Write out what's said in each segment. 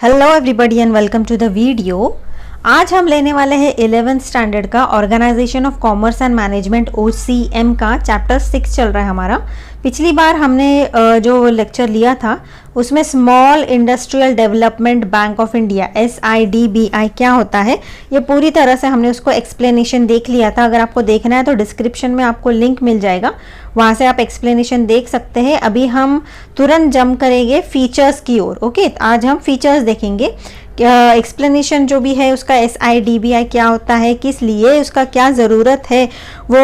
Hello everybody and welcome to the video. आज हम लेने वाले हैं 11th स्टैंडर्ड का organisation of commerce and management OCM का चैप्टर 6 चल रहा है हमारा। पिछली बार हमने जो लेक्चर लिया था उसमें small industrial development bank of India SIDBI क्या होता है ये पूरी तरह से हमने उसको एक्सप्लेनेशन देख लिया था। अगर आपको देखना है तो डिस्क्रिप्शन में आपको लिंक मिल जाएगा, वहाँ से आप एक्सप्लेनेशन देख सकते हैं। अभी हम तुरंत जंप करेंगे फीचर्स की ओर। ओके, आज हम फीचर्स देखेंगे। एक्सप्लेनेशन जो भी है उसका SIDBI क्या होता है, किस लिए उसका क्या ज़रूरत है, वो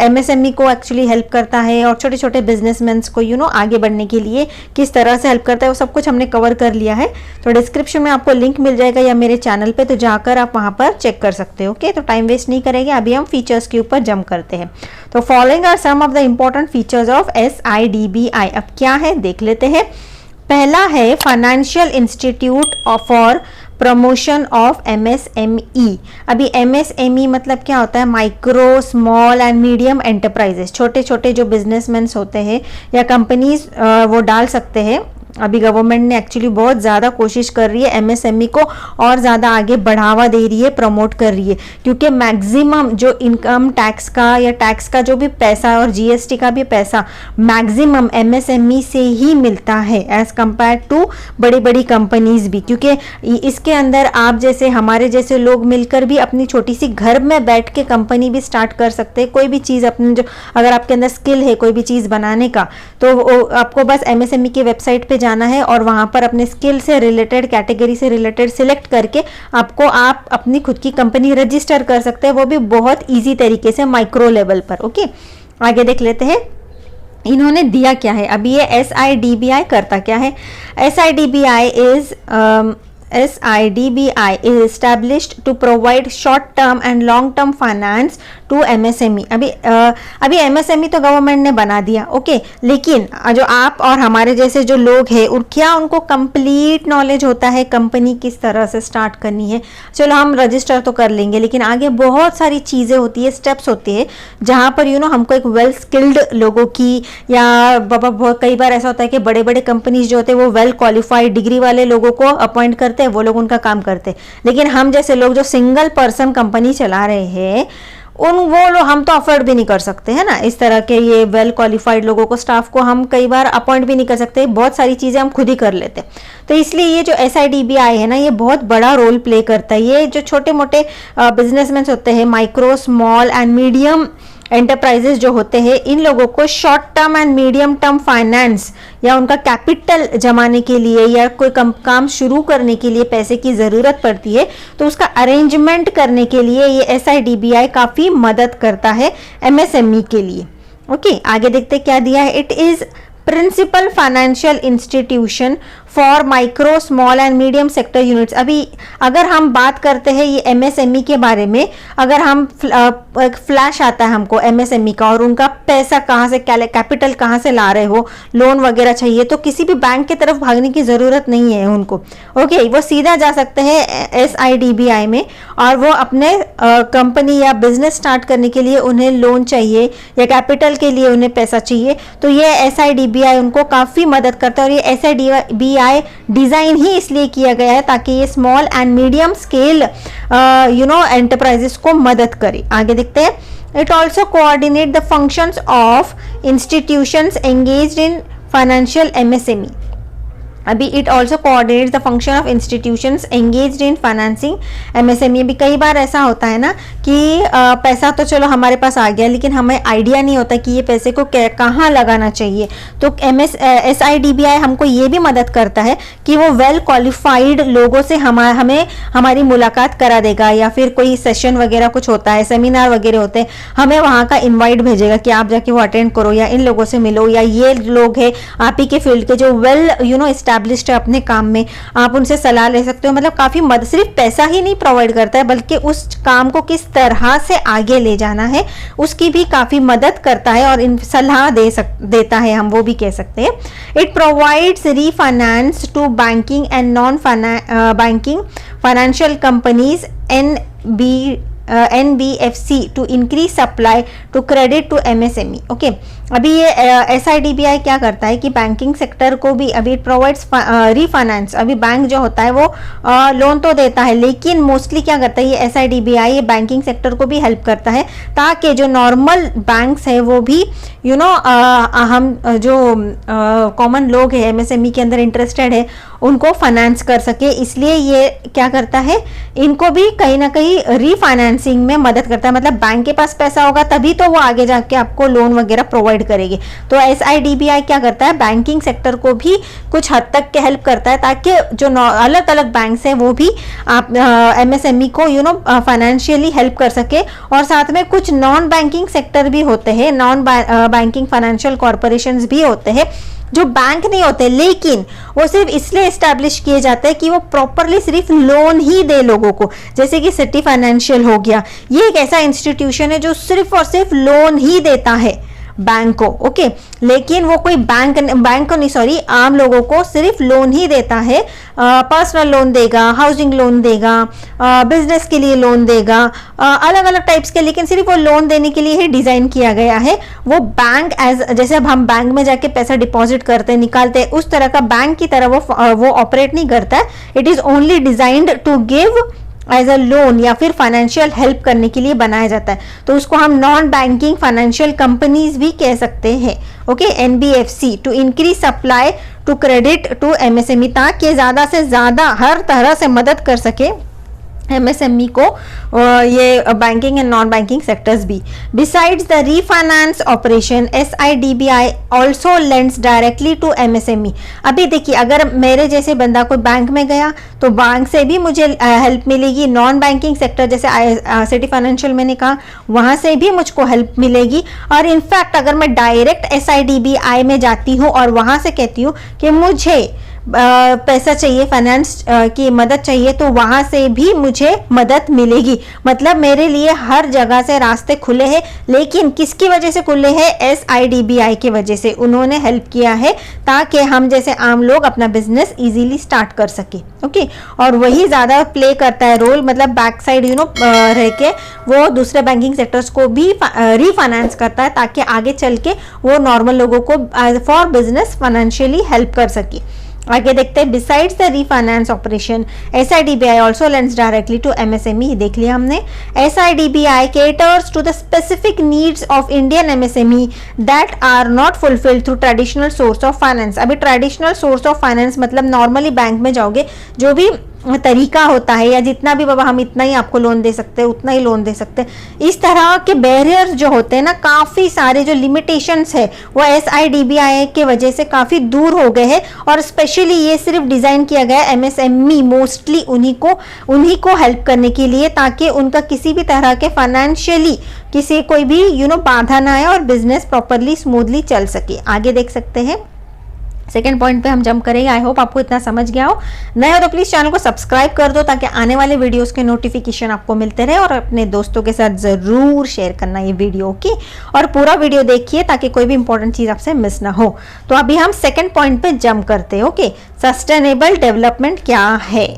MSME को एक्चुअली हेल्प करता है और छोटे छोटे बिजनेसमैन को आगे बढ़ने के लिए किस तरह से हेल्प करता है, वो सब कुछ हमने कवर कर लिया है। तो डिस्क्रिप्शन में आपको लिंक मिल जाएगा या मेरे चैनल पे, तो जाकर आप वहाँ पर चेक कर सकते हो। ओके, तो टाइम वेस्ट नहीं करेंगे, अभी हम फीचर्स के ऊपर जंप करते हैं। तो following are some of the important features of SIDBI। अब क्या है देख लेते हैं। पहला है financial institute for promotion of MSME। अभी MSME मतलब क्या होता है, micro small and medium enterprises. छोटे छोटे जो बिजनेसमैन होते हैं या कंपनीज वो डाल सकते हैं। अभी गवर्नमेंट ने एक्चुअली बहुत ज़्यादा कोशिश कर रही है MSME को और ज़्यादा आगे बढ़ावा दे रही है, प्रमोट कर रही है, क्योंकि मैक्सिमम जो इनकम टैक्स का या टैक्स का जो भी पैसा और GST का भी पैसा मैक्सिमम MSME से ही मिलता है एज कंपेयर टू बड़ी बड़ी कंपनीज भी। क्योंकि इसके अंदर आप जैसे हमारे जैसे लोग मिलकर भी अपनी छोटी सी घर में बैठ के कंपनी भी स्टार्ट कर सकते हैं। कोई भी चीज़ अपने जो अगर आपके अंदर स्किल है कोई भी चीज़ बनाने का, तो आपको बस MSME की वेबसाइट पे जाना है और वहां पर अपने स्किल से रिलेटेड, कैटेगरी से रिलेटेड सिलेक्ट करके आप अपनी खुद की कंपनी रजिस्टर कर सकते हैं, वो भी बहुत इजी तरीके से माइक्रो लेवल पर। ओके, आगे देख लेते हैं इन्होंने दिया क्या है। अभी ये SIDBI करता क्या है। SIDBI is established to provide short term and long term finance to MSME। अभी MSME तो गवर्नमेंट ने बना दिया, ओके, लेकिन जो आप और हमारे जैसे जो लोग हैं और क्या उनको कंप्लीट नॉलेज होता है कंपनी किस तरह से स्टार्ट करनी है। चलो हम रजिस्टर तो कर लेंगे, लेकिन आगे बहुत सारी चीज़ें होती है, स्टेप्स होते हैं जहाँ पर हमको एक वेल स्किल्ड लोगों की या बहुत कई बार ऐसा होता है कि बड़े बड़े कंपनीज जो होते हैं वो वेल क्वालिफाइड डिग्री वाले लोगों को अपॉइंट करते हैं, वो लोग उनका काम करते हैं। लेकिन हम जैसे लोग जो सिंगल पर्सन कंपनी चला रहे हैं वो लोग हम तो अफोर्ड भी नहीं कर सकते है ना। इस तरह के ये वेल क्वालिफाइड लोगों को, स्टाफ को हम कई बार अपॉइंट भी नहीं कर सकते, बहुत सारी चीज़ें हम खुद ही कर लेते। तो इसलिए ये जो SIDBI है ना, ये बहुत बड़ा रोल प्ले करता है। ये जो छोटे मोटे बिजनेसमैन होते हैं, micro small and medium enterprises जो होते हैं, इन लोगों को short term and medium term finance या उनका कैपिटल जमाने के लिए या कोई काम शुरू करने के लिए पैसे की ज़रूरत पड़ती है, तो उसका अरेंजमेंट करने के लिए ये SIDBI काफ़ी मदद करता है MSME के लिए। ओके, आगे देखते क्या दिया है। It is principal financial institution for micro small and medium sector units. अभी अगर हम बात करते हैं ये MSME के बारे में, अगर हम एक फ्लैश आता है हमको MSME का और उनका पैसा कहाँ से, कैपिटल कहाँ से ला रहे हो, लोन वगैरह चाहिए, तो किसी भी बैंक की तरफ भागने की ज़रूरत नहीं है उनको। ओके, वो सीधा जा सकते हैं SIDBI में और वो अपने कंपनी या बिजनेस स्टार्ट करने के लिए उन्हें लोन चाहिए या कैपिटल के लिए उन्हें पैसा चाहिए, तो ये SIDBI उनको काफ़ी मदद करता है। और ये SIDBI डिज़ाइन ही इसलिए किया गया है ताकि ये small and medium scale enterprises को मदद करे। आगे देखते हैं। It also coordinate the functions of institutions engaged in financial MSME। अभी it also coordinates the function of institutions engaged in financing MSME। भी कई बार ऐसा होता है ना कि पैसा तो चलो हमारे पास आ गया, लेकिन हमें आइडिया नहीं होता कि ये पैसे को कहाँ लगाना चाहिए। तो SIDBI हमको ये भी मदद करता है कि वो वेल क्वालिफाइड लोगों से हमें हमारी मुलाकात करा देगा, या फिर कोई सेशन वगैरह कुछ होता है, सेमिनार वगैरह होते हैं, हमें वहाँ का इन्वाइट भेजेगा कि आप जाके वो अटेंड करो या इन लोगों से मिलो, या ये लोग हैं आप ही के फील्ड के जो वेल एस्टैब्लिश्ड है अपने काम में, आप उनसे सलाह ले सकते हो। मतलब काफ़ी मदद, सिर्फ पैसा ही नहीं प्रोवाइड करता है बल्कि उस काम को किस तरह से आगे ले जाना है उसकी भी काफ़ी मदद करता है और सलाह देता है, हम वो भी कह सकते हैं। It provides refinance to banking and non banking financial companies NBFC to increase supply to credit to MSME. Okay, अभी ये SIDBI क्या करता है कि बैंकिंग सेक्टर को भी अभी प्रोवाइड्स रीफाइनेंस, अभी बैंक जो होता है वो लोन तो देता है, लेकिन मोस्टली क्या करता है ये SIDBI ये बैंकिंग सेक्टर को भी हेल्प करता है ताकि जो नॉर्मल बैंक्स है वो भी हम जो कॉमन लोग है MSME के अंदर इंटरेस्टेड है उनको फाइनेंस कर सके। इसलिए ये क्या करता है, इनको भी कहीं ना कहीं रीफाइनेंसिंग में मदद करता है। मतलब बैंक के पास पैसा होगा तभी तो वो आगे जाके आपको लोन वगैरह प्रोवाइड करेगी। तो SIDBI क्या करता है, बैंकिंग सेक्टर को भी कुछ हद तक के हेल्प करता है ताकि जो अलग अलग बैंक्स हैं वो भी आप MSME को फाइनेंशियली हेल्प कर सके। और साथ में कुछ नॉन बैंकिंग सेक्टर भी होते हैं, नॉन बैंकिंग फाइनेंशियल कॉर्पोरेशंस भी होते हैं जो बैंक नहीं होते, लेकिन वो सिर्फ इसलिए एस्टैब्लिश किए जाते हैं कि वो प्रॉपरली सिर्फ लोन ही दे लोगों को। जैसे कि सिटी फाइनेंशियल हो गया, ये एक ऐसा इंस्टीट्यूशन है जो सिर्फ और सिर्फ लोन ही देता है बैंक को। ओके, लेकिन वो कोई बैंक को नहीं, सॉरी, आम लोगों को सिर्फ लोन ही देता है। पर्सनल लोन देगा, हाउसिंग लोन देगा, बिजनेस के लिए लोन देगा, अलग अलग टाइप्स के, लेकिन सिर्फ वो लोन देने के लिए ही डिजाइन किया गया है। वो बैंक जैसे अब हम बैंक में जाके पैसा डिपॉजिट करते निकालते हैं, उस तरह का बैंक की तरह वो ऑपरेट नहीं करता है। It is only designed to give as a loan या फिर फाइनेंशियल हेल्प करने के लिए बनाया जाता है। तो उसको हम नॉन बैंकिंग फाइनेंशियल कंपनीज भी कह सकते हैं। Okay, NBFC to increase supply to credit to MSME, ताकि ज्यादा से ज्यादा हर तरह से मदद कर सके MSME को ये banking and non banking sectors भी। Besides the refinance operation SIDBI also lends directly to MSME। अभी देखिए, अगर मेरे जैसे बंदा कोई बैंक में गया तो बैंक से भी मुझे हेल्प मिलेगी। नॉन बैंकिंग सेक्टर जैसे सिटी फाइनेंशियल मैंने कहा, वहां से भी मुझको हेल्प मिलेगी। और इनफैक्ट अगर मैं डायरेक्ट SIDBI में जाती हूँ और वहां से कहती हूँ कि मुझे पैसा चाहिए, फाइनेंस की मदद चाहिए, तो वहां से भी मुझे मदद मिलेगी। मतलब मेरे लिए हर जगह से रास्ते खुले हैं, लेकिन किसकी वजह से खुले हैं? SIDBI की वजह से। उन्होंने हेल्प किया है ताकि हम जैसे आम लोग अपना बिजनेस इजीली स्टार्ट कर सके। ओके, और वही ज्यादा प्ले करता है रोल, मतलब बैक साइड रह के वो दूसरे बैंकिंग सेक्टर्स को भी रीफाइनेंस करता है ताकि आगे चल के वो नॉर्मल लोगों को फॉर बिजनेस फाइनेंशियली हेल्प कर सके। आगे देखते हैं, besides the refinance operation SIDBI also lends directly to MSME। देख लिया हमने। SIDBI caters to the specific needs of Indian MSME that are not fulfilled through traditional source of finance। अभी traditional source of finance मतलब normally bank में जाओगे, जो भी तरीका होता है या जितना भी बाबा हम इतना ही आपको लोन दे सकते हैं, उतना ही लोन दे सकते हैं, इस तरह के बैरियर्स जो होते हैं ना, काफ़ी सारे जो लिमिटेशंस है वो SIDBI के वजह से काफ़ी दूर हो गए हैं। और स्पेशली ये सिर्फ डिज़ाइन किया गया है MSME, मोस्टली उन्हीं को हेल्प करने के लिए, ताकि उनका किसी भी तरह के फाइनेंशियली किसी कोई भी बाधा ना आए और बिजनेस प्रॉपरली स्मूथली चल सके। आगे देख सकते हैं, सेकेंड पॉइंट पे हम जंप करेंगे। आई होप आपको इतना समझ गया हो। नए हो तो प्लीज चैनल को सब्सक्राइब कर दो ताकि आने वाले वीडियोस के नोटिफिकेशन आपको मिलते रहे, और अपने दोस्तों के साथ जरूर शेयर करना ये वीडियो की, और पूरा वीडियो देखिए ताकि कोई भी इंपॉर्टेंट चीज आपसे मिस ना हो। तो अभी हम सेकेंड पॉइंट पे जंप करते हैं। ओके, सस्टेनेबल डेवलपमेंट क्या है?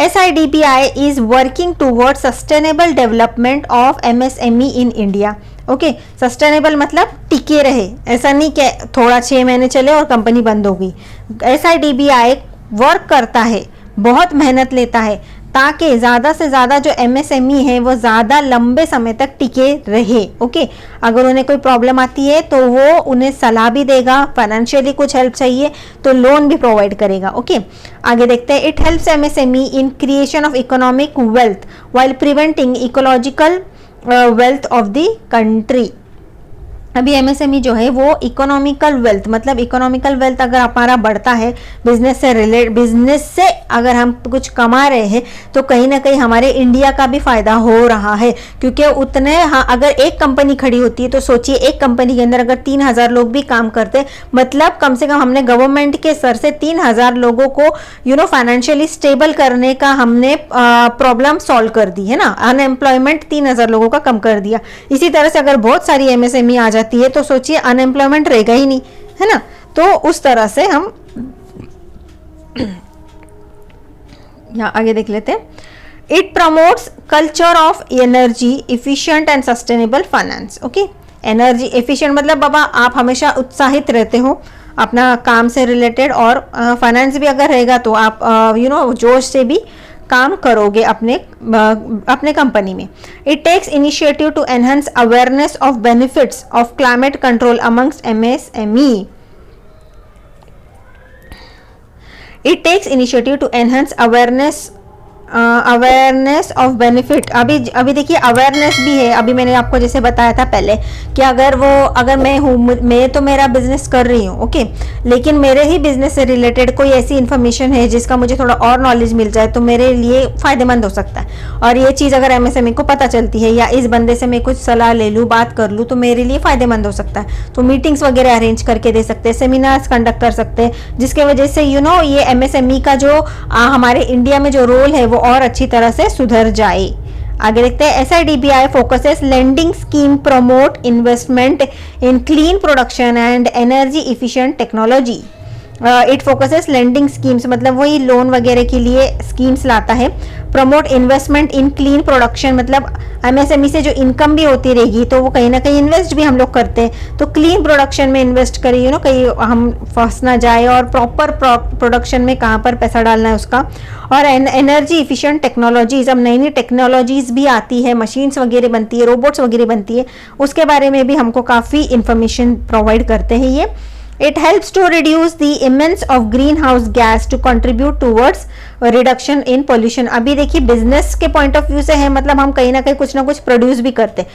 SIDBI is working towards sustainable development of MSME in India। Okay, sustainable मतलब टिके रहे, ऐसा नहीं कि थोड़ा 6 महीने चले और कंपनी बंद हो गई। SIDBI वर्क करता है, बहुत मेहनत लेता है ताकि ज़्यादा से ज़्यादा जो MSME है वो ज़्यादा लंबे समय तक टिके रहे। ओके, अगर उन्हें कोई प्रॉब्लम आती है तो वो उन्हें सलाह भी देगा, फाइनेंशियली कुछ हेल्प चाहिए तो लोन भी प्रोवाइड करेगा। ओके, आगे देखते हैं। It helps MSME in creation of economic wealth while preventing ecological wealth of the country. अभी MSME जो है वो इकोनॉमिकल वेल्थ, मतलब इकोनॉमिकल वेल्थ अगर हमारा बढ़ता है, बिजनेस से अगर हम कुछ कमा रहे हैं तो कहीं ना कहीं हमारे इंडिया का भी फायदा हो रहा है, क्योंकि उतने अगर एक कंपनी खड़ी होती है तो सोचिए एक कंपनी के अंदर अगर 3000 लोग भी काम करते, मतलब कम से कम हमने गवर्नमेंट के सर से 3000 लोगों को फाइनेंशियली स्टेबल करने का हमने प्रॉब्लम सॉल्व कर दी है ना। अनएम्प्लॉयमेंट 3000 लोगों का कम कर दिया। इसी तरह से अगर बहुत सारी MSME आ जाती है तो सोचिए अनएम्प्लॉयमेंट रहेगा ही नहीं, है ना। तो उस तरह से हम यहाँ आगे देख लेते हैं। It promotes culture of energy efficient and sustainable finance. Okay, energy efficient मतलब बाबा आप हमेशा उत्साहित रहते हो अपना काम से रिलेटेड, और फाइनेंस भी अगर रहेगा तो आप जोश से भी काम करोगे अपने कंपनी में। It takes initiative to enhance awareness of benefits of climate control amongst MSME। It takes initiative to enhance awareness of benefit. अभी देखिए अवेयरनेस भी है। अभी मैंने आपको जैसे बताया था पहले कि अगर मैं तो मेरा बिजनेस कर रही हूँ, ओके, लेकिन मेरे ही बिजनेस से रिलेटेड कोई ऐसी इन्फॉर्मेशन है जिसका मुझे थोड़ा और नॉलेज मिल जाए तो मेरे लिए फायदेमंद हो सकता है। और ये चीज़ अगर MSME को पता चलती है या इस बंदे से मैं कुछ सलाह ले लूँ, बात कर लूँ, तो मेरे लिए फायदेमंद हो सकता है। तो मीटिंग्स वगैरह अरेंज करके दे सकते हैं, सेमिनार्स कंडक्ट कर सकते हैं, जिसके वजह से ये MSME का जो हमारे इंडिया में जो रोल है वो और अच्छी तरह से सुधर जाए। आगे देखते हैं। SIDBI focuses lending scheme promote investment in clean production and energy efficient technology. It focuses lending schemes मतलब वही लोन वगैरह के लिए स्कीम्स लाता है। Promote investment in clean production मतलब MSME से जो इनकम भी होती रहेगी तो वो कहीं ना कहीं इन्वेस्ट भी हम लोग करते हैं, तो क्लीन प्रोडक्शन में इन्वेस्ट करिए, कहीं हम फंस ना जाए, और प्रॉपर प्रोडक्शन में कहाँ पर पैसा डालना है उसका। और एनर्जी इफिशिएंट टेक्नोलॉजीज, अब नई नई टेक्नोलॉजीज भी आती है, मशीन्स वगैरह बनती है, रोबोट्स वगैरह बनती है, उसके बारे में भी हमको काफ़ी इंफॉर्मेशन प्रोवाइड करते हैं ये। It helps to reduce the emissions of greenhouse gas to contribute towards reduction in pollution। अभी देखिए बिजनेस के पॉइंट ऑफ व्यू से है, मतलब हम कहीं ना कहीं कुछ ना कुछ प्रोड्यूस करते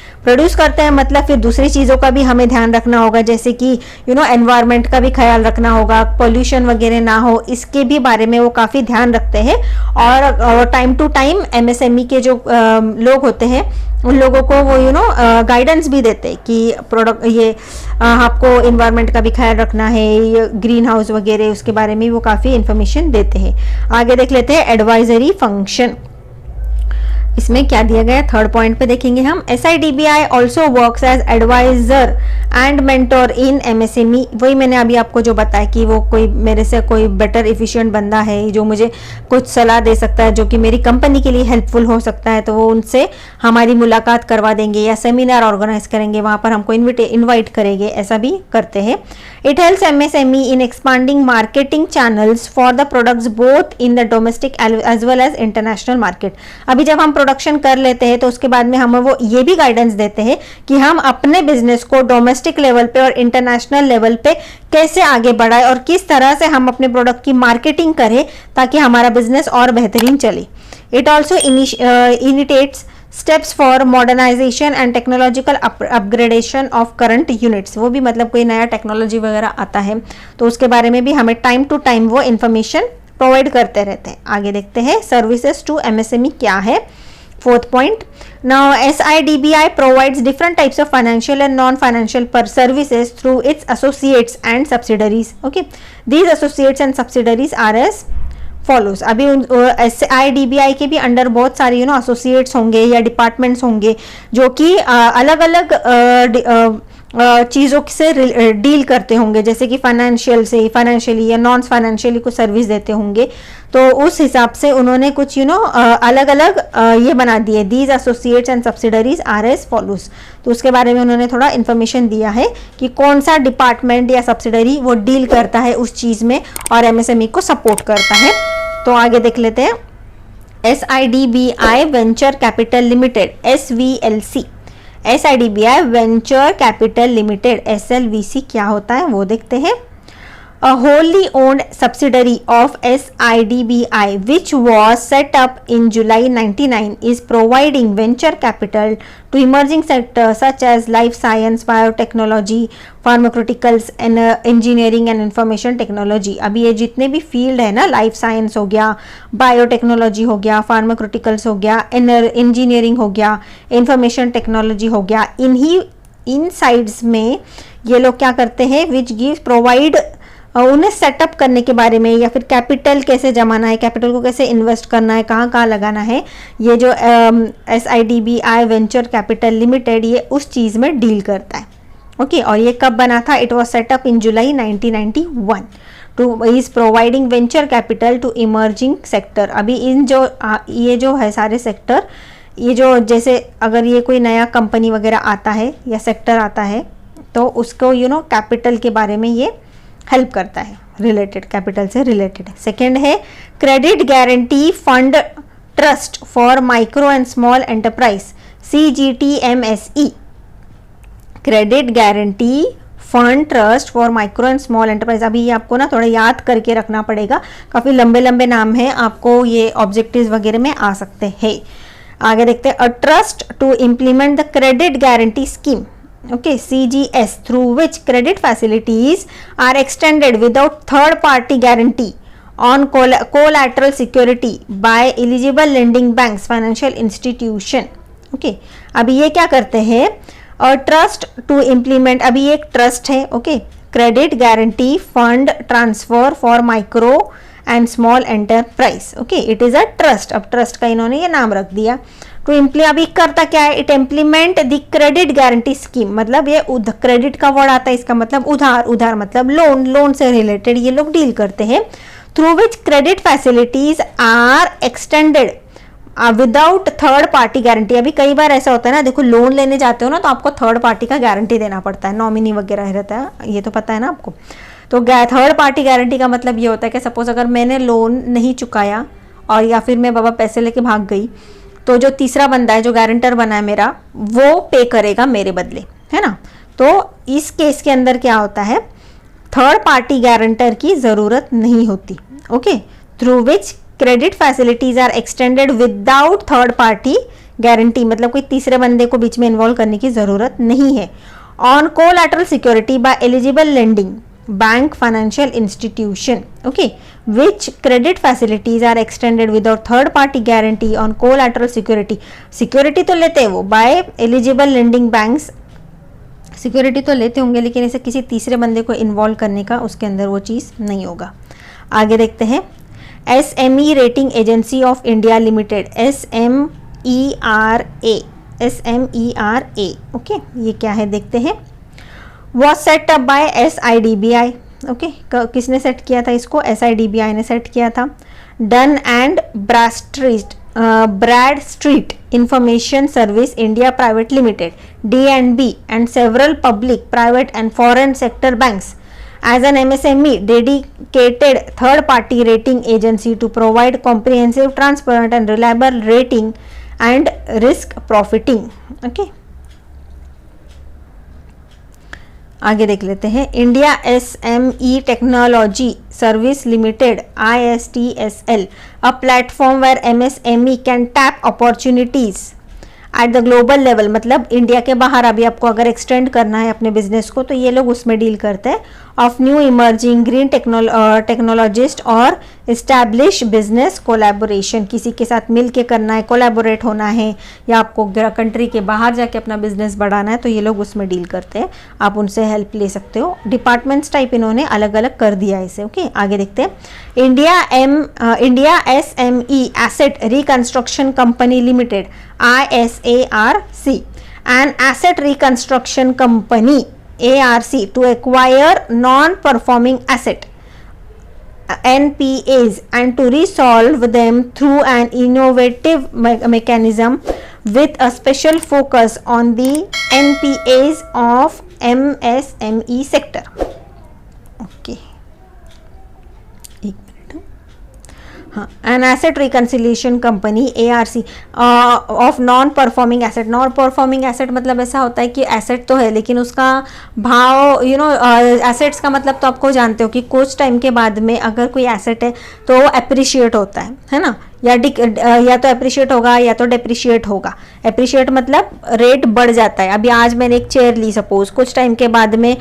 हैं, मतलब फिर दूसरी चीज़ों का भी हमें ध्यान रखना होगा, जैसे कि एनवायरनमेंट का भी ख्याल रखना होगा, पोल्यूशन वगैरह ना हो, इसके भी बारे में वो काफ़ी ध्यान रखते हैं। और टाइम टू टाइम MSME के जो लोग होते हैं उन लोगों को वो गाइडेंस भी देते हैं कि प्रोडक्ट आपको इन्वायरमेंट का भी ख्याल रखना है, ये ग्रीन हाउस वगैरह उसके बारे में वो काफ़ी इंफॉर्मेशन देते हैं। आगे देख लेते हैं एडवाइजरी फंक्शन। इसमें क्या दिया गया है, थर्ड पॉइंट पे देखेंगे हम। SIDBI also works as advisor and mentor in MSME। वही मैंने अभी आपको जो बताया कि वो मेरे से कोई बेटर इफिशिएंट बंदा है जो मुझे कुछ सलाह दे सकता है, जो कि मेरी कंपनी के लिए हेल्पफुल हो सकता है, तो वो उनसे हमारी मुलाकात करवा देंगे या सेमिनार ऑर्गेनाइज करेंगे, वहाँ पर हमको इन्वाइट करेंगे, ऐसा भी करते हैं। It helps MSME in expanding marketing channels for the products both in the domestic as well as international market. अभी जब हम प्रोडक्शन कर लेते हैं तो उसके बाद में हम वो ये भी गाइडेंस देते हैं कि हम अपने बिजनेस को डोमेस्टिक लेवल पे और इंटरनेशनल लेवल पे कैसे आगे बढ़ाएं और किस तरह से हम अपने प्रोडक्ट की मार्केटिंग करें ताकि हमारा बिजनेस और बेहतरीन चले। It also initiates steps for modernisation and technological upgradation of current units. वो भी मतलब कोई नया टेक्नोलॉजी वगैरह आता है तो उसके बारे में भी हमें टाइम टू टाइम वो इंफॉर्मेशन प्रोवाइड करते रहते हैं। आगे देखते हैं सर्विसेज टू MSME क्या है। Fourth point. Now SIDBI provides different types of financial and non-financial services through its associates and subsidiaries. Okay, these associates and subsidiaries are as follows. अभी SIDBI के भी अंडर बहुत सारे एसोसिएट्स होंगे या departments होंगे जो कि अलग अलग चीज़ों से डील करते होंगे, जैसे कि फाइनेंशियली या नॉन फाइनेंशियली कुछ सर्विस देते होंगे, तो उस हिसाब से उन्होंने कुछ अलग अलग ये बना दिए। These associates and subsidiaries are as follows. तो उसके बारे में उन्होंने थोड़ा इन्फॉर्मेशन दिया है कि कौन सा डिपार्टमेंट या सब्सिडरी वो डील करता है उस चीज़ में और MSME को सपोर्ट करता है। तो आगे देख लेते हैं। SIDBI venture capital limited SVLC, SIDBI venture capital limited SLVC क्या होता है वो देखते हैं। A wholly owned subsidiary of SIDBI which was set up in July 1999 is providing venture capital to emerging sectors such as life science, biotechnology, pharmaceuticals, engineering and information technology। अभी ये जितने भी फील्ड है ना, लाइफ साइंस हो गया, biotechnology हो गया, फार्माक्यूटिकल्स हो गया, इंजीनियरिंग हो गया, इंफॉर्मेशन टेक्नोलॉजी हो गया, इन साइड्स में ये लोग क्या करते हैं, विच गिव्स प्रोवाइड उन्हें सेटअप करने के बारे में, या फिर कैपिटल कैसे जमाना है, कैपिटल को कैसे इन्वेस्ट करना है, कहाँ कहाँ लगाना है, ये जो SIDBI वेंचर कैपिटल लिमिटेड ये उस चीज़ में डील करता है। ओके, और ये कब बना था? It was setup in July 1991 to is providing venture capital to emerging sector. अभी इन जो ये जो है सारे सेक्टर, ये जो जैसे अगर ये कोई नया कंपनी वगैरह आता है या सेक्टर आता है तो उसको कैपिटल के बारे में ये हेल्प करता है, रिलेटेड, कैपिटल से रिलेटेड है। सेकेंड है credit guarantee fund trust for micro and small enterprise, CGTMSE। Credit guarantee fund trust for micro and small enterprise. अभी ये आपको ना थोड़ा याद करके रखना पड़ेगा, काफ़ी लंबे लंबे नाम हैं, आपको ये ऑब्जेक्टिव्स वगैरह में आ सकते हैं। आगे देखते हैं, a trust to implement the credit guarantee scheme, okay, CGS, through which credit facilities are extended without third party guarantee on collateral security by eligible lending banks, financial institution। okay, अभी ये क्या करते हैं, ट्रस्ट टू इम्प्लीमेंट, अभी एक trust है, okay, credit guarantee fund transfer for micro and small enterprise, okay, it is a trust. अब trust का इन्होंने ये नाम रख दिया। तो अभी करता क्या है, it implement the credit guarantee scheme, मतलब ये क्रेडिट का वर्ड आता है, इसका मतलब उधार, उधार मतलब लोन, लोन से रिलेटेड ये लोग डील करते हैं। Through which credit facilities are extended without third party guarantee. अभी कई बार ऐसा होता है ना, देखो लोन लेने जाते हो ना तो आपको थर्ड पार्टी का गारंटी देना पड़ता है, नॉमिनी वगैरह रहता है, ये तो पता है ना आपको। तो थर्ड पार्टी गारंटी का मतलब ये होता है कि सपोज अगर मैंने लोन नहीं चुकाया और या फिर मैं बाबा पैसे लेके भाग गई, तो जो तीसरा बंदा है जो गारंटर बना है मेरा, वो पे करेगा मेरे बदले, है ना। तो इस केस के अंदर क्या होता है, थर्ड पार्टी गारंटर की जरूरत नहीं होती, okay, through which credit facilities are extended without third party guarantee, मतलब कोई तीसरे बंदे को बीच में इन्वॉल्व करने की जरूरत नहीं है। On collateral security bye eligible lending bank, financial institution, okay, which credit facilities are extended without third party guarantee on collateral security। security तो लेते हैं वो by eligible lending banks, security तो लेते होंगे लेकिन इसे किसी तीसरे बंदे को इन्वॉल्व करने का उसके अंदर वो चीज़ नहीं होगा। आगे देखते हैं, SME rating agency of India limited, SMERA, SMERA, okay, ये क्या है देखते हैं। Was set up by SIDBI, okay, किसने सेट किया था इसको, SIDBI ने सेट किया था। Dun and Bradstreet information service India private limited, DNB, and several public, private and foreign sector banks as an MSME dedicated third party rating agency to provide comprehensive, transparent and reliable rating and risk profiting, okay। आगे देख लेते हैं, India SME technology service limited, ISTSL, a platform where MSME can tap opportunities at the global level, मतलब India के बाहर अभी आपको अगर एक्सटेंड करना है अपने बिजनेस को तो ये लोग उसमें डील करते हैं। Of new emerging green technologist और इस्टेब्लिश बिजनेस कोलैबोरेशन, किसी के साथ मिल के करना है, कोलैबोरेट होना है या आपको कंट्री के बाहर जाके अपना बिजनेस बढ़ाना है तो ये लोग उसमें डील करते हैं, आप उनसे हेल्प ले सकते हो। डिपार्टमेंट्स टाइप इन्होंने अलग अलग कर दिया है इसे, ओके। आगे देखते हैं, India SME asset reconstruction company limited, ISARC, an asset reconstruction company, ARC, to acquire non-performing asset, NPAs, and to resolve them through an innovative mechanism with a special focus on the NPAs of MSME sector, okay। हाँ, an asset reconciliation company ARC of non performing asset. Non performing asset मतलब ऐसा होता है कि asset तो है लेकिन उसका भाव एसेट्स का मतलब तो आपको जानते हो कि कुछ टाइम के बाद में अगर कोई एसेट है तो वो एप्रिशिएट होता है ना, या तो एप्रिशिएट होगा या तो डेप्रिशिएट होगा। एप्रिशिएट मतलब रेट बढ़ जाता है। अभी आज मैंने एक चेयर ली सपोज, कुछ टाइम के बाद में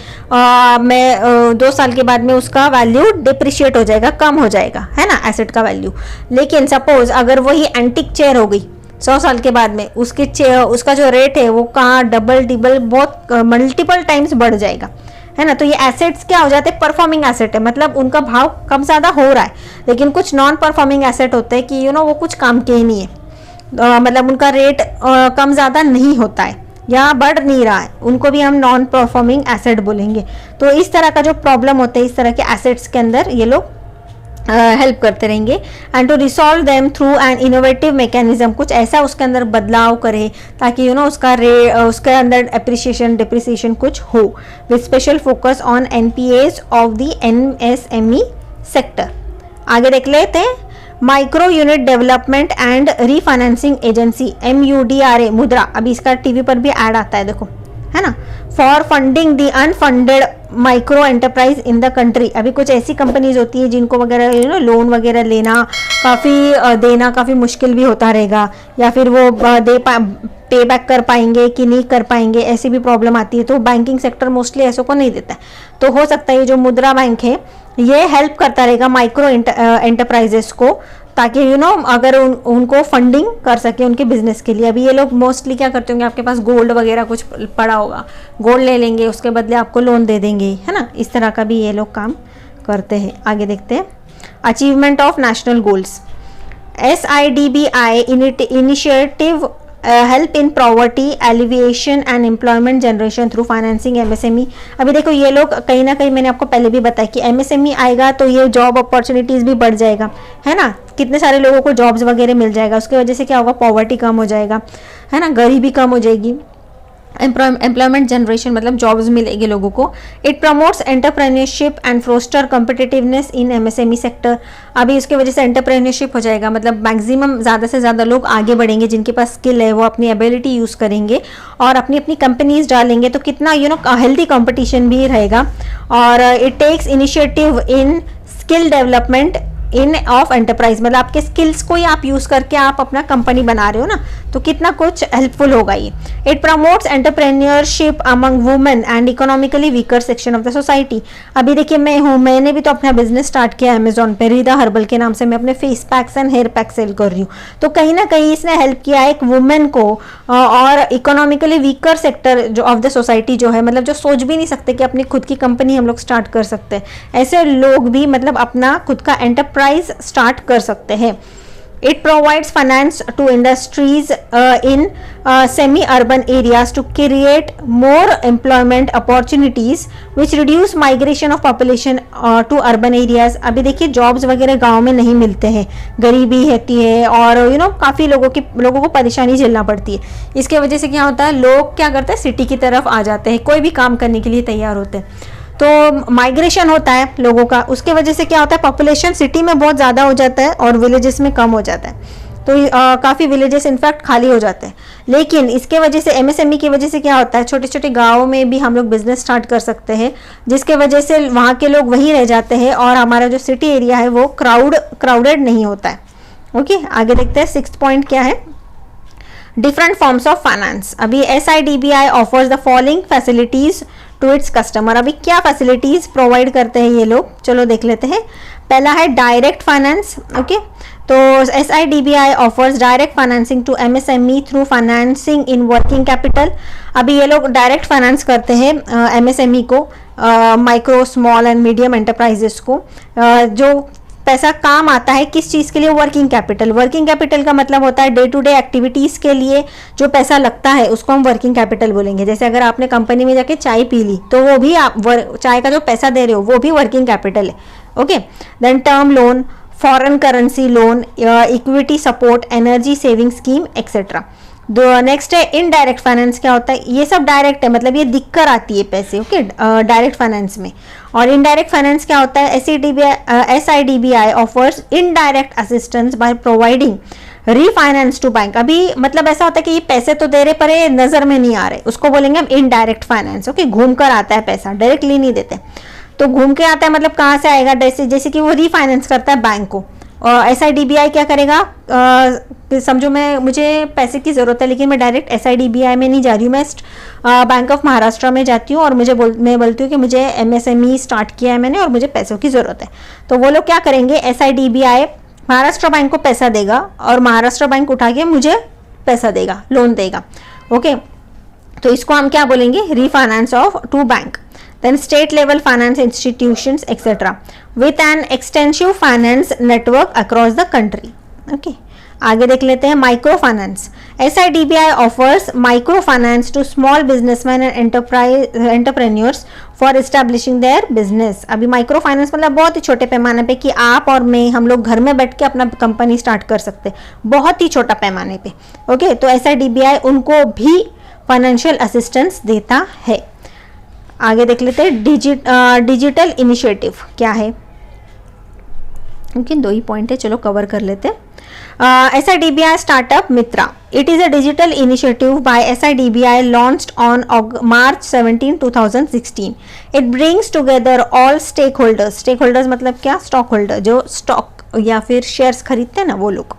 मैं 2 साल के बाद में उसका वैल्यू डिप्रिशिएट हो जाएगा, कम हो जाएगा, है ना, एसेट का वैल्यू। लेकिन सपोज अगर वही एंटिक चेयर हो गई 100 साल के बाद में, उसका जो रेट है वो कहाँ डबल बहुत मल्टीपल टाइम्स बढ़ जाएगा, है ना। तो ये एसेट्स क्या हो जाते हैं, परफॉर्मिंग एसेट है, मतलब उनका भाव कम ज़्यादा हो रहा है। लेकिन कुछ नॉन परफॉर्मिंग एसेट होते हैं कि वो कुछ काम के ही नहीं है, मतलब उनका रेट कम ज़्यादा नहीं होता है, या बढ़ नहीं रहा है, उनको भी हम नॉन परफॉर्मिंग एसेट बोलेंगे। तो इस तरह का जो प्रॉब्लम होता है इस तरह के एसेट्स के अंदर ये लोग हेल्प करते रहेंगे। And to resolve them through an innovative mechanism, कुछ ऐसा उसके अंदर बदलाव करे ताकि उसके अंदर एप्रिसिएशन डिप्रिसिएशन कुछ हो, with special focus on NPS of the MSME sector. आगे देख लेते हैं, micro unit development and refinancing agency MUDRA, मुद्रा, अभी इसका टीवी पर भी ऐड आता है देखो, है ना, for funding the unfunded micro enterprise in the country. अभी कुछ ऐसी कंपनीज होती है जिनको वगैरह लोन वगैरह लेना देना काफ़ी मुश्किल भी होता रहेगा, या फिर वो पे बैक कर पाएंगे कि नहीं कर पाएंगे, ऐसी भी प्रॉब्लम आती है। तो बैंकिंग सेक्टर मोस्टली ऐसों को नहीं देता है। तो हो सकता है ये जो मुद्रा बैंक है ये हेल्प करता रहेगा माइक्रो एंटरप्राइजेस को, ताकि अगर उनको फंडिंग कर सके उनके बिजनेस के लिए। अभी ये लोग मोस्टली क्या करते होंगे, आपके पास गोल्ड वगैरह कुछ पड़ा होगा, गोल्ड ले लेंगे, उसके बदले आपको लोन दे देंगे, है ना, इस तरह का भी ये लोग काम करते हैं। आगे देखते हैं, achievement of national goals. SIDBI initiative help in poverty alleviation and employment generation through financing MSME। अभी देखो ये लोग कहीं ना कहीं, मैंने आपको पहले भी बताया कि MSME आएगा तो ये जॉब अपॉर्चुनिटीज़ भी बढ़ जाएगा, है ना, कितने सारे लोगों को जॉब्स वगैरह मिल जाएगा, उसकी वजह से क्या होगा, पॉवर्टी कम हो जाएगा, है ना, गरीबी कम हो जाएगी, एम्प्लॉयमेंट जनरेशन मतलब जॉब्स मिलेगी लोगों को। It promotes entrepreneurship and foster competitiveness in MSME sector. अभी उसकी वजह से एंटरप्रेन्योरशिप हो जाएगा, मतलब मैक्सिमम ज़्यादा से ज़्यादा लोग आगे बढ़ेंगे, जिनके पास स्किल है वो अपनी एबिलिटी यूज़ करेंगे और अपनी अपनी कंपनीज डालेंगे, तो कितना हेल्दी कंपटीशन भी रहेगा। और it takes initiative in skill development in of enterprise, मतलब आपके स्किल्स को ही आप यूज करके आप अपना कंपनी बना रहे हो ना, तो कितना कुछ हेल्पफुल होगा ये। It promotes entrepreneurship among women and economically weaker section of the society. अभी देखिए मैंने भी तो अपना बिजनेस स्टार्ट किया अमेजोन पे, रिदा हर्बल के नाम से, मैं अपने face packs and hair pack sell कर रही हूँ। तो कहीं ना कहीं इसने हेल्प किया एक वुमेन को, और इकोनॉमिकली वीकर सेक्टर जो ऑफ द सोसाइटी जो है, मतलब जो सोच भी नहीं सकते कि अपनी खुद की कंपनी हम लोग स्टार्ट कर सकते हैं, ऐसे लोग भी मतलब अपना खुद का एंटरप्राइज स्टार्ट कर सकते हैं। It provides finance to industries in semi-urban areas to create more employment opportunities which reduce migration of population to urban areas। अभी देखिए जॉब्स वगैरह गांव में नहीं मिलते हैं, गरीबी होती है और काफ़ी लोगों को परेशानी झेलना पड़ती है। इसके वजह से क्या होता है, लोग क्या करते हैं, सिटी की तरफ आ जाते हैं, कोई भी काम करने के लिए तैयार होते हैं। तो माइग्रेशन होता है लोगों का, उसके वजह से क्या होता है, पॉपुलेशन सिटी में बहुत ज़्यादा हो जाता है और विलेजेस में कम हो जाता है। तो काफ़ी विलेजेस इनफैक्ट खाली हो जाते हैं। लेकिन इसके वजह से MSME की वजह से क्या होता है, छोटे छोटे गाँवों में भी हम लोग बिजनेस स्टार्ट कर सकते हैं, जिसके वजह से वहाँ के लोग वहीं रह जाते हैं और हमारा जो सिटी एरिया है वो क्राउडेड नहीं होता है। ओके, आगे देखते हैं, 6th पॉइंट क्या है, डिफरेंट फॉर्म्स ऑफ फाइनेंस। अभी SIDBI offers the following facilities to its customer. अभी क्या फैसिलिटीज प्रोवाइड करते हैं ये लोग, चलो देख लेते हैं। पहला है डायरेक्ट फाइनेंस। ओके, तो SIDBI offers direct financing to MSME through financing in working capital. अभी ये लोग डायरेक्ट फाइनेंस करते हैं MSME को, micro small and medium enterprises को। जो पैसा काम आता है किस चीज़ के लिए, वर्किंग कैपिटल। वर्किंग कैपिटल का मतलब होता है डे टू डे एक्टिविटीज़ के लिए जो पैसा लगता है उसको हम वर्किंग कैपिटल बोलेंगे। जैसे अगर आपने कंपनी में जाके चाय पी ली तो वो भी आप चाय का जो पैसा दे रहे हो वो भी वर्किंग कैपिटल है। Okay, then term loan, foreign currency loan, equity support, energy saving scheme etcetera. Next है इनडायरेक्ट फाइनेंस। क्या होता है, ये सब डायरेक्ट है, मतलब ये दिख कर आती है पैसे, ओके, डायरेक्ट फाइनेंस में। और इनडायरेक्ट फाइनेंस क्या होता है, SIDBI offers indirect assistance by providing refinance to bank. अभी मतलब ऐसा होता है कि ये पैसे तो दे रहे पर ये नजर में नहीं आ रहे, उसको बोलेंगे हम इनडायरेक्ट फाइनेंस। ओके, घूम कर आता है पैसा, डायरेक्टली नहीं देते। तो घूम के आता है मतलब कहाँ से आएगा, जैसे कि वो रीफाइनेंस करता है बैंक को। SIDBI क्या करेगा, समझो मुझे पैसे की ज़रूरत है लेकिन मैं डायरेक्ट SIDBI में नहीं जा रही हूँ, मैं बैंक ऑफ महाराष्ट्र में जाती हूँ और मैं बोलती हूँ कि मुझे MSME स्टार्ट किया है मैंने और मुझे पैसों की ज़रूरत है। तो वो लोग क्या करेंगे, SIDBI महाराष्ट्र बैंक को पैसा देगा और महाराष्ट्र बैंक उठा के मुझे पैसा देगा, लोन देगा। ओके, तो इसको हम क्या बोलेंगे, refinance of to bank. then state level finance institutions etc with an extensive finance network across the country। okay, आगे देख लेते हैं micro finance. SIDBI offers micro finance to small businessman and entrepreneurs for establishing their business. अभी micro finance मतलब बहुत ही छोटे पैमाने पे कि आप और मैं, हम लोग घर में बैठ के अपना कंपनी स्टार्ट कर सकते हैं, बहुत ही छोटा पैमाने पे। ओके, तो SIDBI उनको भी फाइनेंशियल असिस्टेंस देता है। आगे देख लेते हैं डिजिटल इनिशिएटिव क्या है, क्योंकि 2 ही पॉइंट है, चलो कवर कर लेते हैं। SIDBI Startup Mitra. It is a digital initiative by SIDBI launched on March 17, 2016. It brings together all stakeholders. Stakeholders मतलब क्या? स्टॉक होल्डर, जो स्टॉक या फिर शेयर्स खरीदते हैं ना वो लोग।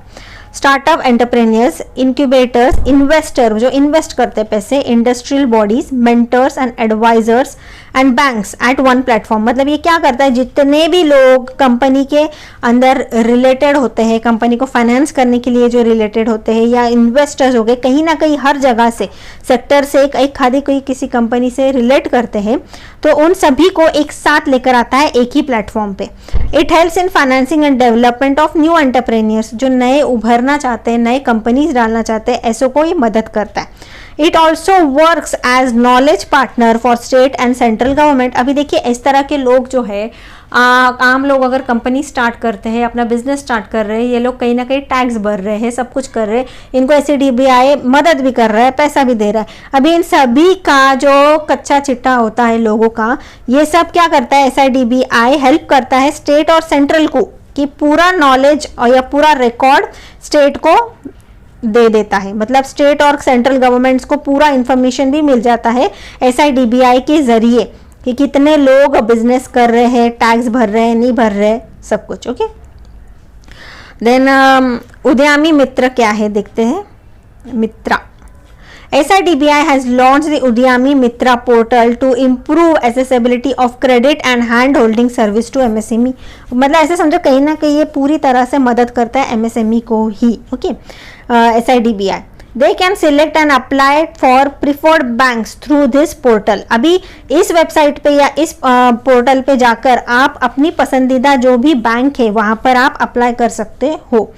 स्टार्टअप एंटरप्रेन्योर्स, इंक्यूबेटर्स, इन्वेस्टर जो इन्वेस्ट करते हैं पैसे, industrial bodies, mentors and advisers and banks at one platform. मतलब ये क्या करता है, जितने भी लोग कंपनी के अंदर रिलेटेड होते हैं, कंपनी को फाइनेंस करने के लिए जो रिलेटेड होते हैं, या इन्वेस्टर्स हो गए, कहीं ना कहीं हर जगह से, सेक्टर से एक खादी कोई किसी कंपनी से रिलेट करते हैं, तो उन सभी को एक साथ लेकर आता है एक ही प्लेटफॉर्म पे। It helps in financing and development of new entrepreneurs, जो नए उभरना चाहते हैं, नए कंपनीज डालना चाहते हैं, ऐसों को ये मदद करता है। It also works as knowledge partner for state and central government. अभी देखिए इस तरह के लोग जो है, आम लोग अगर कंपनी स्टार्ट करते हैं, अपना बिजनेस स्टार्ट कर रहे हैं, ये लोग कहीं ना कहीं टैक्स भर रहे हैं, सब कुछ कर रहे हैं, इनको SIDBI मदद भी कर रहा है, पैसा भी दे रहा है। अभी इन सभी का जो कच्चा चिट्टा होता है लोगों का, ये सब क्या करता है, SIDBI हेल्प करता है स्टेट और सेंट्रल को, कि पूरा नॉलेज या पूरा रिकॉर्ड स्टेट को दे देता है। मतलब स्टेट और सेंट्रल गवर्नमेंट्स को पूरा इंफॉर्मेशन भी मिल जाता है SIDBI के जरिए, कि कितने लोग बिजनेस कर रहे हैं, टैक्स भर रहे हैं, नहीं भर रहे, सब कुछ। ओके, देन उद्यमी मित्र क्या है देखते हैं। मित्रा, SIDBI has launched the Udyami Mitra portal to improve accessibility of credit and hand holding service to MSME। मतलब ऐसे समझो कहीं ना कहीं ये पूरी तरह से मदद करता है MSME को ही। Okay, SIDBI they can select and apply for preferred banks through this portal। अभी इस वेबसाइट पे या इस पोर्टल पे जाकर आप अपनी पसंदीदा जो भी बैंक है वहां पर आप अप्लाई कर सकते हो।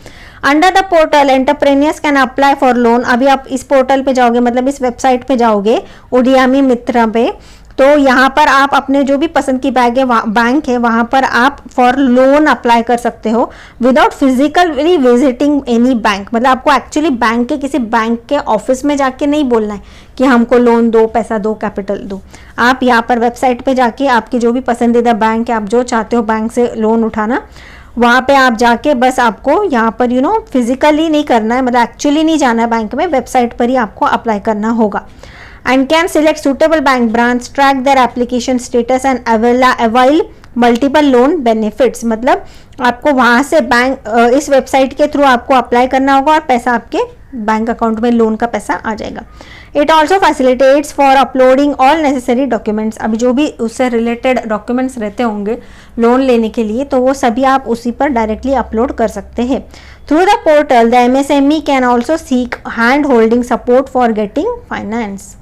Under the portal entrepreneurs can apply for loan. अभी आप इस पोर्टल पे जाओगे, मतलब इस वेबसाइट पे जाओगे उद्यमी मित्र पे, तो यहाँ पर आप अपने जो भी पसंद की बैंक है वहाँ पर आप फॉर लोन अप्लाई कर सकते हो without physically visiting any bank. मतलब आपको एक्चुअली बैंक के किसी बैंक के ऑफिस में जाके नहीं बोलना है कि हमको लोन दो, पैसा दो, कैपिटल दो। आप यहाँ पर वेबसाइट पे जाके आपकी जो भी पसंदीदा बैंक है, आप जो चाहते हो बैंक से लोन उठाना, वहाँ पे आप जाके बस आपको यहाँ पर फिजिकली नहीं करना है, मतलब एक्चुअली नहीं जाना है बैंक में, वेबसाइट पर ही आपको अप्लाई करना होगा। And can select suitable bank branch, track their application status and avail multiple loan benefits. मतलब आपको वहाँ से बैंक इस वेबसाइट के थ्रू आपको अप्लाई करना होगा और पैसा आपके बैंक अकाउंट में लोन का पैसा आ जाएगा। It also facilitates for uploading all necessary documents. अभी जो भी उससे रिलेटेड डॉक्यूमेंट्स रहते होंगे लोन लेने के लिए, तो वो सभी आप उसी पर डायरेक्टली अपलोड कर सकते हैं। Through the portal the MSME can also seek hand holding support for getting finance.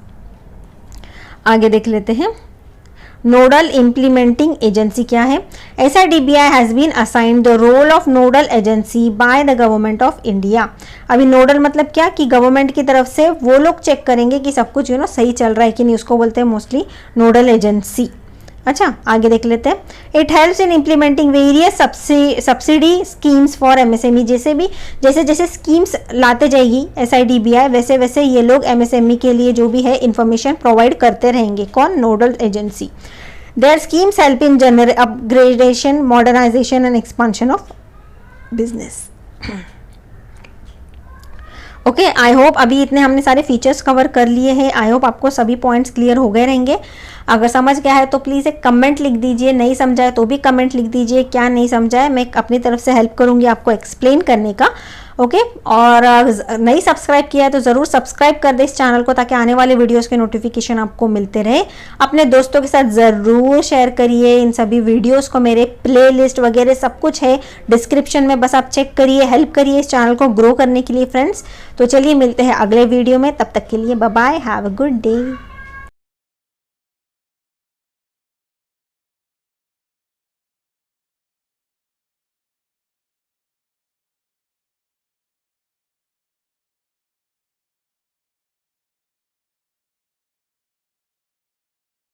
आगे देख लेते हैं नोडल इम्प्लीमेंटिंग एजेंसी क्या है। SIDBI has been assigned the role of nodal agency by the government of India. अभी nodal मतलब क्या, कि गवर्नमेंट की तरफ से वो लोग चेक करेंगे कि सब कुछ सही चल रहा है कि नहीं, उसको बोलते हैं मोस्टली नोडल एजेंसी। अच्छा, आगे देख लेते हैं। It helps in implementing various subsidy schemes for MSME। जैसे स्कीम्स लाते जाएगी SIDBI, वैसे वैसे ये लोग MSME के लिए जो भी है इंफॉर्मेशन प्रोवाइड करते रहेंगे। कौन? Nodal agency. Their schemes help in general upgradation, modernisation and expansion of business. Okay, I hope अभी इतने हमने सारे फीचर्स कवर कर लिए हैं। आई होप आपको सभी पॉइंट्स क्लियर हो गए रहेंगे। अगर समझ गया है तो प्लीज़ एक कमेंट लिख दीजिए, नहीं समझा है तो भी कमेंट लिख दीजिए, क्या नहीं समझा है मैं अपनी तरफ से हेल्प करूंगी आपको एक्सप्लेन करने का। ओके, और नहीं सब्सक्राइब किया है तो ज़रूर सब्सक्राइब कर दे इस चैनल को, ताकि आने वाले वीडियोस के नोटिफिकेशन आपको मिलते रहे। अपने दोस्तों के साथ ज़रूर शेयर करिए इन सभी वीडियोस को। मेरे प्लेलिस्ट वगैरह सब कुछ है डिस्क्रिप्शन में, बस आप चेक करिए, हेल्प करिए इस चैनल को ग्रो करने के लिए फ्रेंड्स। तो चलिए मिलते हैं अगले वीडियो में, तब तक के लिए bye bye, have a good day.